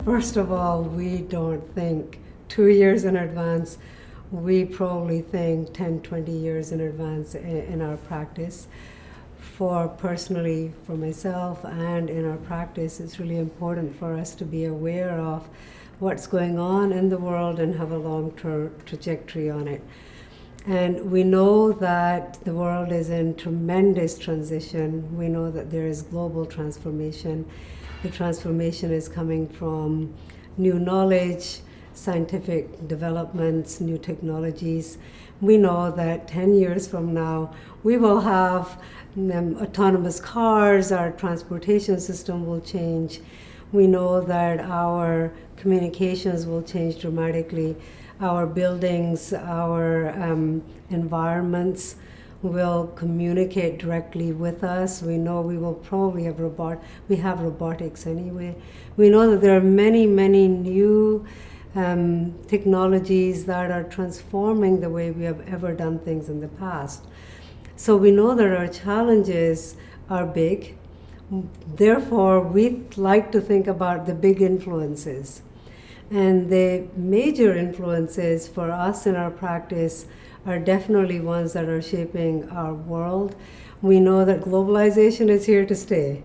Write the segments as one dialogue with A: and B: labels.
A: First of all, we don't think 2 years in advance. We probably think 10, 20 years in advance in our practice. For myself and in our practice, it's really important for us to be aware of what's going on in the world and have a long-term trajectory on it. And we know that the world is in tremendous transition. We know that there is global transformation. The transformation is coming from new knowledge, scientific developments, new technologies. We know that 10 years from now, we will have autonomous cars, our transportation system will change. We know that our communications will change dramatically. Our buildings, our environments will communicate directly with us. We know we will probably have we have robotics anyway. We know that there are many, many new technologies that are transforming the way we have ever done things in the past. So we know that our challenges are big. Therefore, we like to think about the big influences. And the major influences for us in our practice are definitely ones that are shaping our world. We know that globalization is here to stay.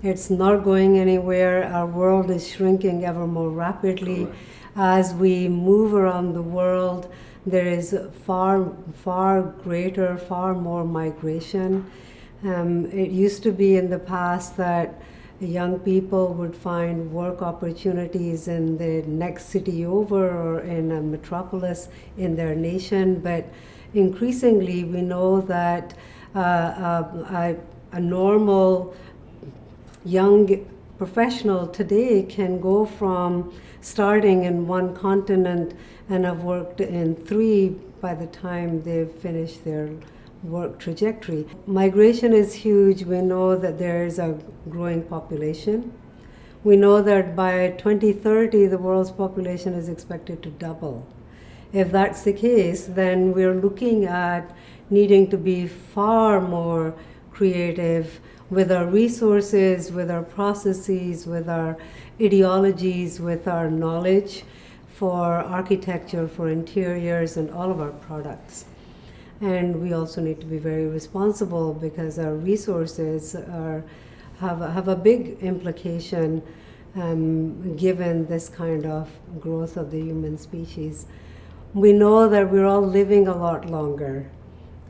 A: It's not going anywhere. Our world is shrinking ever more rapidly.
B: Correct.
A: As we move around the world, there is far greater, far more migration. It used to be in the past that young people would find work opportunities in the next city over or in a metropolis in their nation, but increasingly we know that a normal young professional today can go from starting in one continent and have worked in 3 by the time they've finished their work trajectory. Migration is huge. We know that there is a growing population. We know that by 2030, the world's population is expected to double. If that's the case, then we're looking at needing to be far more creative with our resources, with our processes, with our ideologies, with our knowledge for architecture, for interiors, and all of our products. And we also need to be very responsible because our resources have a big implication given this kind of growth of the human species. We know that we're all living a lot longer.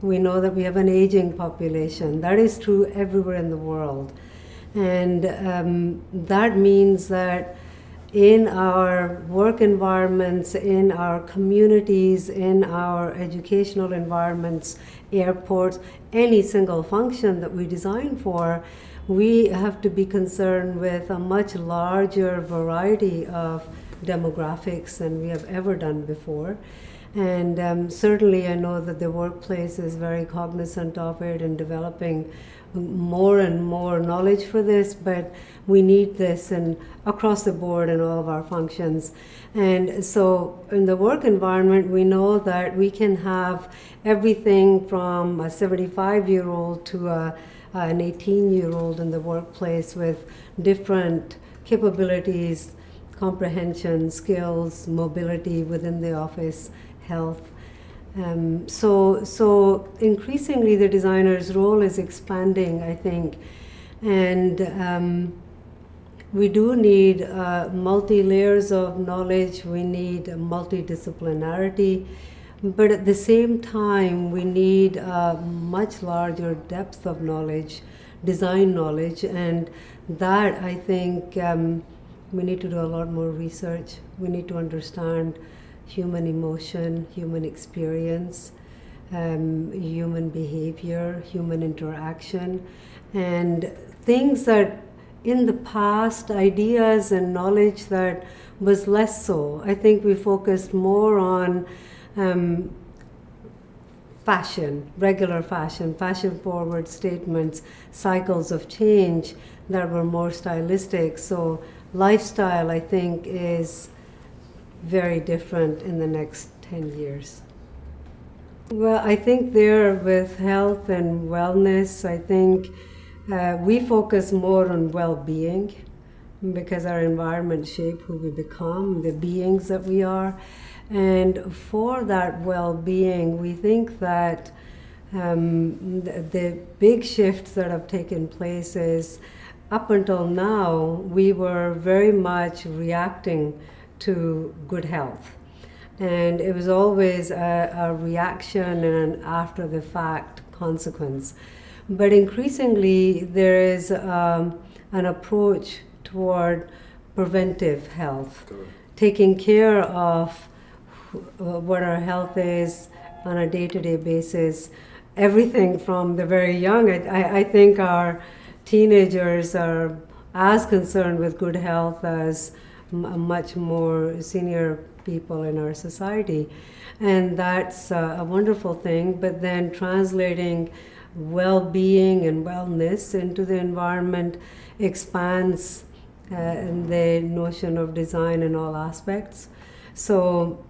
A: We know that we have an aging population. That is true everywhere in the world. And that means that in our work environments, in our communities, in our educational environments, airports, any single function that we design for, we have to be concerned with a much larger variety of demographics than we have ever done before. And certainly I know that the workplace is very cognizant of it and developing more and more knowledge for this, but we need this and across the board in all of our functions. And so in the work environment, we know that we can have everything from a 75-year-old to an 18-year-old in the workplace with different capabilities, comprehension, skills, mobility within the office, health. So increasingly the designer's role is expanding, I think, and we do need multi-layers of knowledge. We need multidisciplinarity, but at the same time we need a much larger depth of knowledge, design knowledge, and that I think we need to do a lot more research. We need to understand human emotion, human experience, human behavior, human interaction, and things that in the past, ideas and knowledge that was less so. I think we focused more on fashion, regular fashion, fashion-forward statements, cycles of change that were more stylistic. So lifestyle, I think, is very different in the next 10 years. Well, I think there with health and wellness, I think we focus more on well-being. because our environment shape who we become, the beings that we are. And for that well-being, we think that the big shifts that have taken place is, up until now, we were very much reacting to good health. And it was always a reaction and an after the fact consequence. But increasingly, there is an approach toward preventive health, taking care of what our health is on a day-to-day basis. Everything from the very young. I think our teenagers are as concerned with good health as much more senior people in our society. And that's a wonderful thing. But then translating well-being and wellness into the environment expands the notion of design in all aspects. So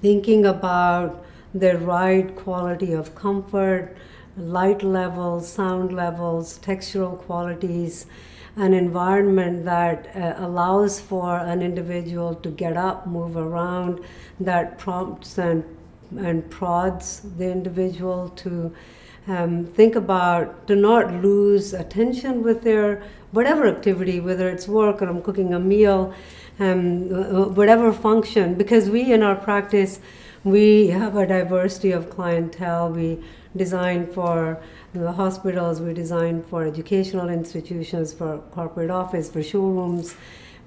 A: thinking about the right quality of comfort, light levels, sound levels, textural qualities, an environment that allows for an individual to get up, move around, that prompts and prods the individual to think about, to not lose attention with their whatever activity, whether it's work or I'm cooking a meal, whatever function, because we in our practice, we have a diversity of clientele. We design for the hospitals, we design for educational institutions, for corporate office, for showrooms,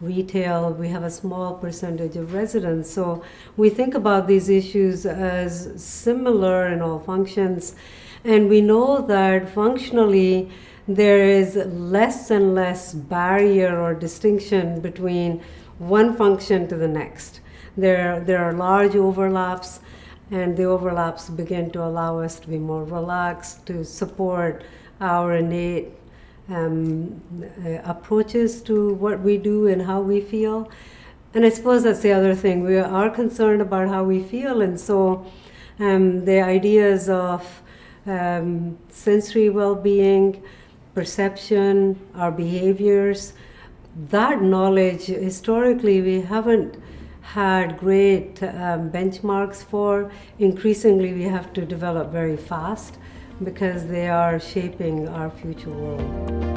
A: retail. We have a small percentage of residents. So we think about these issues as similar in all functions. And we know that functionally there is less and less barrier or distinction between one function to the next. There are large overlaps, and the overlaps begin to allow us to be more relaxed, to support our innate approaches to what we do and how we feel. And I suppose that's the other thing. We are concerned about how we feel, and so the ideas of sensory well-being, perception, our behaviors, that knowledge, historically, we haven't had great benchmarks for. Increasingly, we have to develop very fast because they are shaping our future world.